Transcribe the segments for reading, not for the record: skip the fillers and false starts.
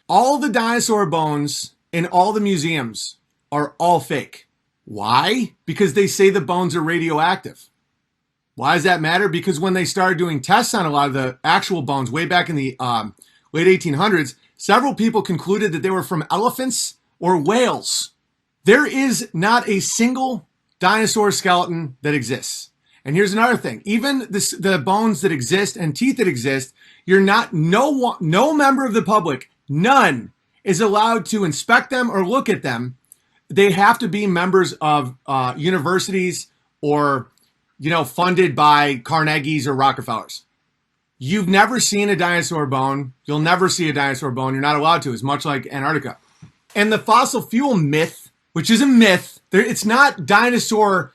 All the dinosaur bones in all the museums are all fake. Why? Because they say the bones are radioactive. Why does that matter? Because when they started doing tests on a lot of the actual bones way back in the late 1800s, several people concluded that they were from elephants or whales. There is not a single dinosaur skeleton that exists. And here's another thing. Even the bones that exist and teeth that exist, no member of the public, none, is allowed to inspect them or look at them. They have to be members of universities or, funded by Carnegies or Rockefellers. You've never seen a dinosaur bone. You'll never see a dinosaur bone. You're not allowed to. It's much like Antarctica. And the fossil fuel myth, which is a myth, it's not dinosaur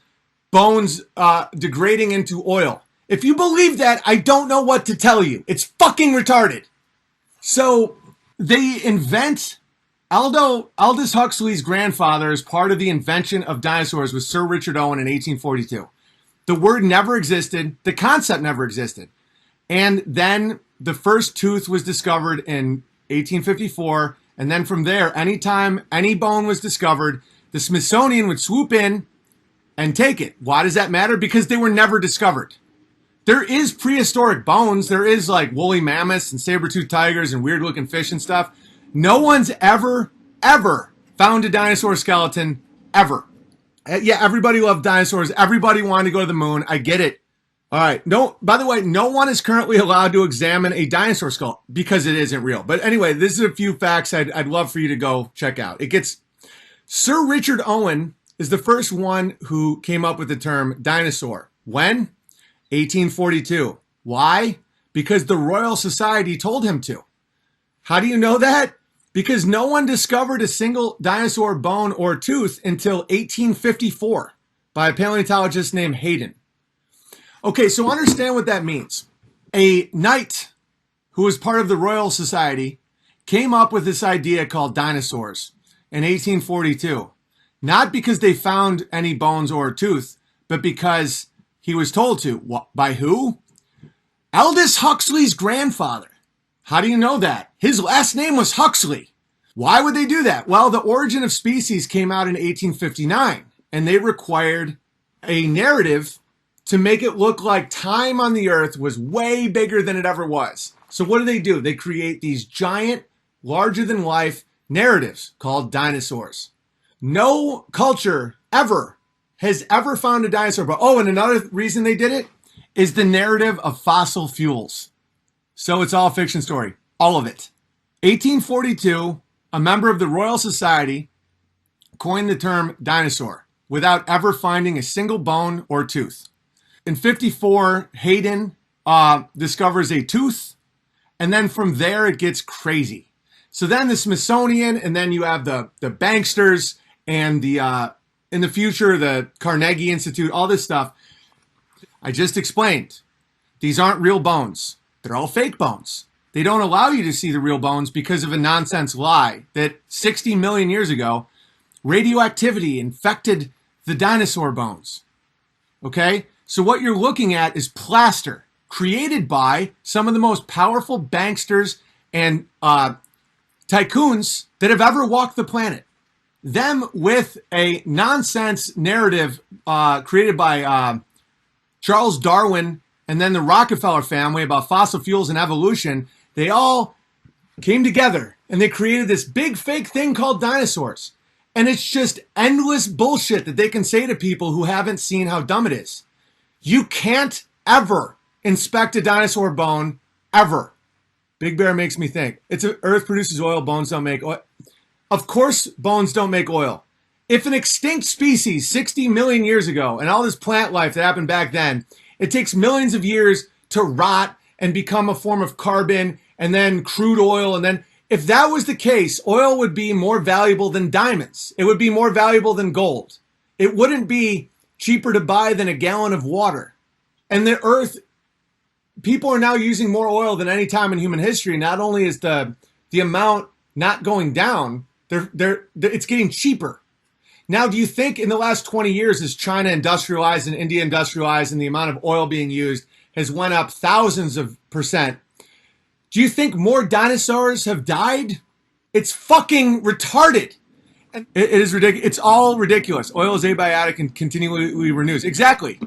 bones degrading into oil. If you believe that, I don't know what to tell you. It's fucking retarded. So they invent Aldous Huxley's grandfather as part of the invention of dinosaurs was Sir Richard Owen in 1842. The word never existed. The concept never existed. And then the first tooth was discovered in 1854. And then from there, anytime any bone was discovered, the Smithsonian would swoop in and take it. Why does that matter? Because they were never discovered. There is prehistoric bones. There is like woolly mammoths and saber-toothed tigers and weird-looking fish and stuff. No one's ever found a dinosaur skeleton, ever. Yeah, everybody loved dinosaurs. Everybody wanted to go to the moon. I get it. All right. No, by the way, no one is currently allowed to examine a dinosaur skull because it isn't real. But anyway, this is a few facts I'd love for you to go check out. Sir Richard Owen is the first one who came up with the term dinosaur. When? 1842. Why? Because the Royal Society told him to. How do you know that? Because no one discovered a single dinosaur bone or tooth until 1854 by a paleontologist named Hayden. Okay, so understand what that means. A knight who was part of the Royal Society came up with this idea called dinosaurs in 1842. Not because they found any bones or a tooth, but because he was told to. By who? Aldous Huxley's grandfather. How do you know that? His last name was Huxley. Why would they do that? Well, The Origin of Species came out in 1859, and they required a narrative to make it look like time on the earth was way bigger than it ever was. So what do? They create these giant, larger-than-life narratives called dinosaurs. No culture has ever found a dinosaur. But and another reason they did it is the narrative of fossil fuels. So it's all a fiction story. All of it. 1842, a member of the Royal Society coined the term dinosaur without ever finding a single bone or tooth. In 54, Hayden discovers a tooth, and then from there it gets crazy. So then the Smithsonian, and then you have the banksters, and in the future, the Carnegie Institute, all this stuff. I just explained. These aren't real bones. They're all fake bones. They don't allow you to see the real bones because of a nonsense lie that 60 million years ago, radioactivity infected the dinosaur bones. Okay? So what you're looking at is plaster created by some of the most powerful banksters and tycoons that have ever walked the planet. Them with a nonsense narrative created by Charles Darwin and then the Rockefeller family about fossil fuels and evolution. They all came together and they created this big fake thing called dinosaurs. And it's just endless bullshit that they can say to people who haven't seen how dumb it is. You can't ever inspect a dinosaur bone, ever. Big Bear makes me think. Earth produces oil, bones don't make oil. Of course bones don't make oil. If an extinct species 60 million years ago and all this plant life that happened back then, it takes millions of years to rot and become a form of carbon and then crude oil. And then if that was the case, oil would be more valuable than diamonds. It would be more valuable than gold. It wouldn't be cheaper to buy than a gallon of water. And the earth, people are now using more oil than any time in human history. Not only is the amount not going down, it's getting cheaper. Now, do you think in the last 20 years, as China industrialized and India industrialized and the amount of oil being used has went up thousands of %, do you think more dinosaurs have died? It's fucking retarded. It is ridiculous. It's all ridiculous. Oil is abiotic and continually renews. Exactly.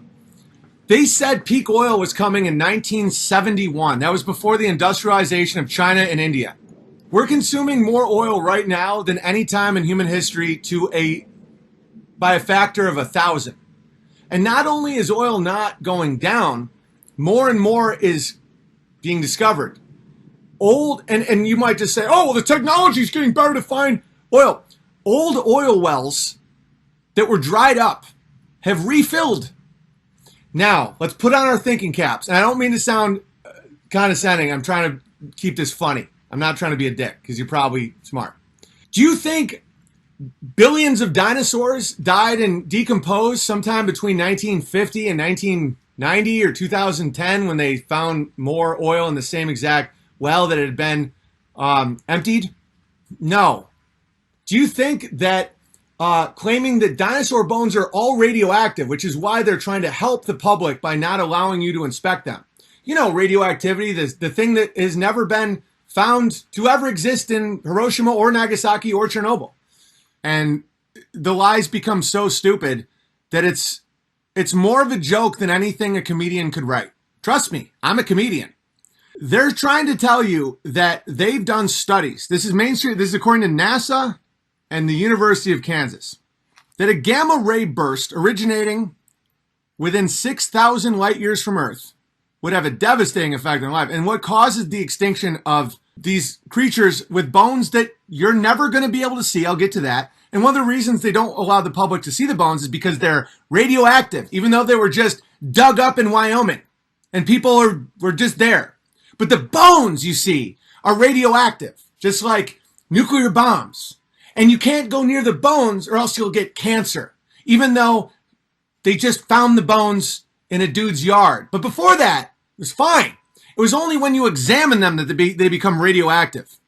They said peak oil was coming in 1971. That was before the industrialization of China and India. We're consuming more oil right now than any time in human history by a factor of 1,000. And not only is oil not going down, more and more is being discovered. And you might just say, oh, well, the technology is getting better to find oil. Old oil wells that were dried up have refilled. Now, let's put on our thinking caps. And I don't mean to sound condescending. I'm trying to keep this funny. I'm not trying to be a dick because you're probably smart. Do you think billions of dinosaurs died and decomposed sometime between 1950 and 1990 or 2010 when they found more oil in the same exact well that had been emptied? No. Do you think that claiming that dinosaur bones are all radioactive, which is why they're trying to help the public by not allowing you to inspect them? You know, radioactivity, the thing that has never been found to ever exist in Hiroshima or Nagasaki or Chernobyl. And the lies become so stupid that it's more of a joke than anything a comedian could write. Trust me, I'm a comedian. They're trying to tell you that they've done studies. This is mainstream. This is according to NASA and the University of Kansas, that a gamma ray burst originating within 6,000 light years from Earth would have a devastating effect on life. And what causes the extinction of these creatures with bones that you're never going to be able to see, I'll get to that. And one of the reasons they don't allow the public to see the bones is because they're radioactive, even though they were just dug up in Wyoming and people were just there. But the bones, you see, are radioactive, just like nuclear bombs. And you can't go near the bones or else you'll get cancer, even though they just found the bones in a dude's yard. But before that, it was fine. It was only when you examine them that they become radioactive.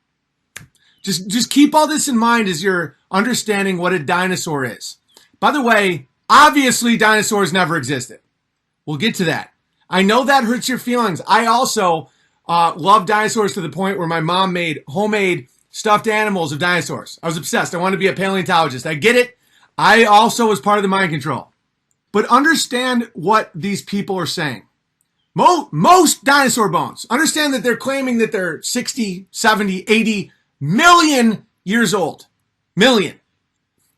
Just keep all this in mind as you're understanding what a dinosaur is. By the way, obviously dinosaurs never existed. We'll get to that. I know that hurts your feelings. I also love dinosaurs to the point where my mom made homemade stuffed animals of dinosaurs. I was obsessed. I wanted to be a paleontologist. I get it. I also was part of the mind control. But understand what these people are saying. Most dinosaur bones, understand that they're claiming that they're 60, 70, 80 million years old. Million.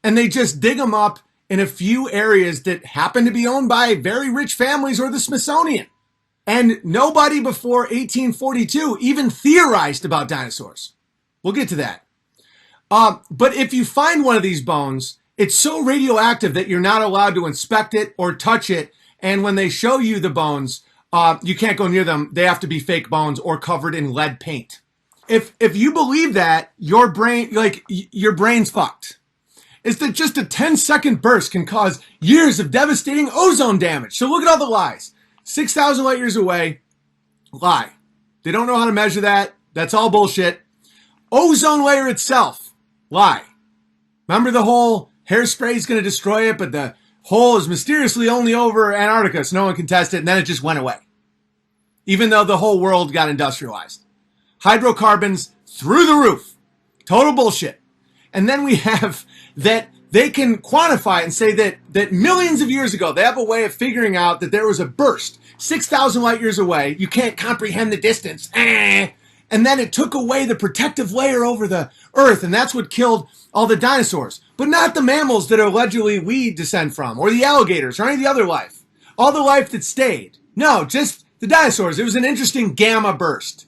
And they just dig them up in a few areas that happen to be owned by very rich families or the Smithsonian. And nobody before 1842 even theorized about dinosaurs. We'll get to that. But if you find one of these bones, it's so radioactive that you're not allowed to inspect it or touch it. And when they show you the bones, you can't go near them. They have to be fake bones or covered in lead paint. If you believe that, your brain's fucked. It's that just a 10-second burst can cause years of devastating ozone damage. So look at all the lies. 6,000 light years away, lie. They don't know how to measure that. That's all bullshit. Ozone layer itself, lie. Remember the whole hairspray is going to destroy it, but the hole is mysteriously only over Antarctica, so no one can test it, and then it just went away. Even though the whole world got industrialized. Hydrocarbons through the roof. Total bullshit. And then we have that they can quantify it and say that millions of years ago, they have a way of figuring out that there was a burst 6,000 light years away. You can't comprehend the distance. And then it took away the protective layer over the earth, and that's what killed all the dinosaurs. But not the mammals that allegedly we descend from, or the alligators, or any of the other life. All the life that stayed. No, just the dinosaurs. It was an interesting gamma burst.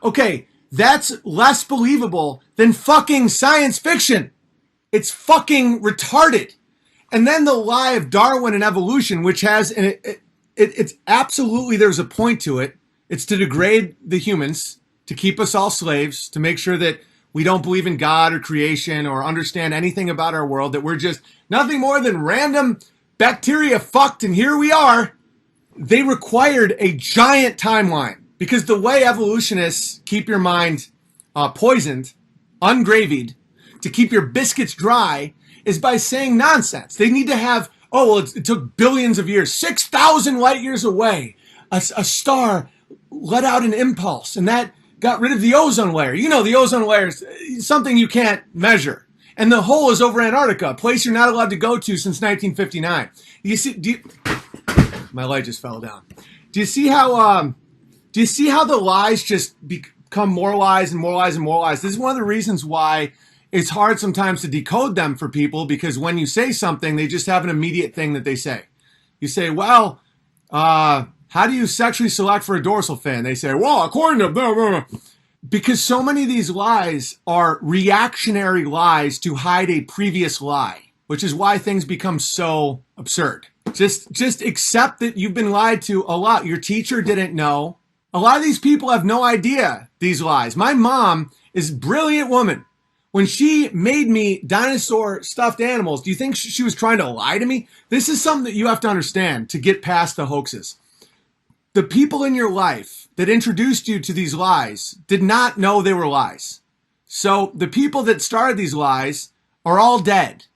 Okay, that's less believable than fucking science fiction. It's fucking retarded. And then the lie of Darwin and evolution, which has, and it's absolutely, there's a point to it. It's to degrade the humans, to keep us all slaves, to make sure that we don't believe in God or creation or understand anything about our world, that we're just nothing more than random bacteria fucked, and here we are. They required a giant timeline because the way evolutionists keep your mind poisoned, ungravied, to keep your biscuits dry is by saying nonsense. They need to have, oh, well, it took billions of years, 6,000 light years away. A star let out an impulse, and that got rid of the ozone layer. You know, the ozone layer is something you can't measure. And the hole is over Antarctica, a place you're not allowed to go to since 1959. My light just fell down. Do you see how the lies just become more lies and more lies and more lies? This is one of the reasons why it's hard sometimes to decode them for people, because when you say something, they just have an immediate thing that they say. You say, well, how do you sexually select for a dorsal fin? They say, well, according to blah, blah, blah. Because so many of these lies are reactionary lies to hide a previous lie, which is why things become so absurd. Just accept that you've been lied to a lot. Your teacher didn't know. A lot of these people have no idea these lies. My mom is a brilliant woman. When she made me dinosaur stuffed animals, do you think she was trying to lie to me? This is something that you have to understand to get past the hoaxes. The people in your life that introduced you to these lies did not know they were lies. So the people that started these lies are all dead.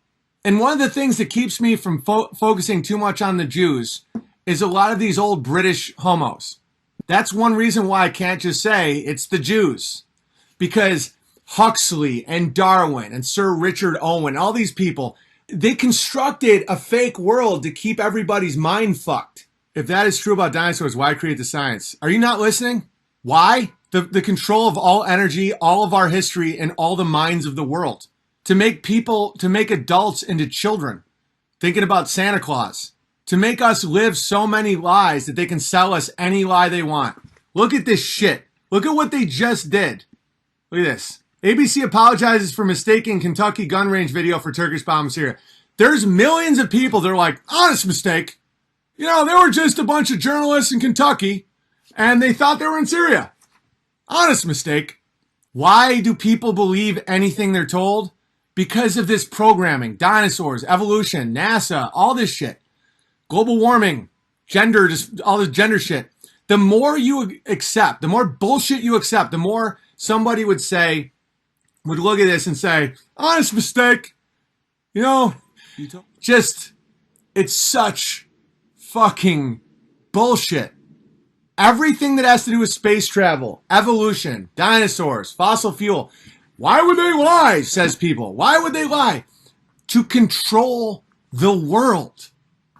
And one of the things that keeps me from focusing too much on the Jews is a lot of these old British homos. That's one reason why I can't just say it's the Jews. Because Huxley and Darwin and Sir Richard Owen, all these people, they constructed a fake world to keep everybody's mind fucked. If that is true about dinosaurs, why create the science? Are you not listening? Why? The control of all energy, all of our history, and all the minds of the world. To make adults into children. Thinking about Santa Claus. To make us live so many lies that they can sell us any lie they want. Look at this shit. Look at what they just did. Look at this. ABC apologizes for mistaking Kentucky gun range video for Turkish bomb in Syria. There's millions of people that are like, honest mistake. You know, they were just a bunch of journalists in Kentucky, and they thought they were in Syria. Honest mistake. Why do people believe anything they're told? Because of this programming. Dinosaurs, evolution, NASA, all this shit. Global warming, gender, just all this gender shit. The more you accept, the more bullshit you accept, the more somebody would look at this and say, honest mistake. You know, it's such fucking bullshit. Everything that has to do with space travel, evolution, dinosaurs, fossil fuel. Why would they lie, says people. Why would they lie? To control the world.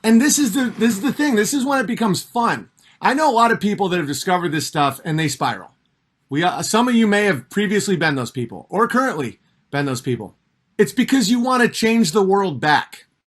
And this is the thing. This is when it becomes fun. I know a lot of people that have discovered this stuff and they spiral. Some of you may have previously been those people or currently been those people. It's because you want to change the world back.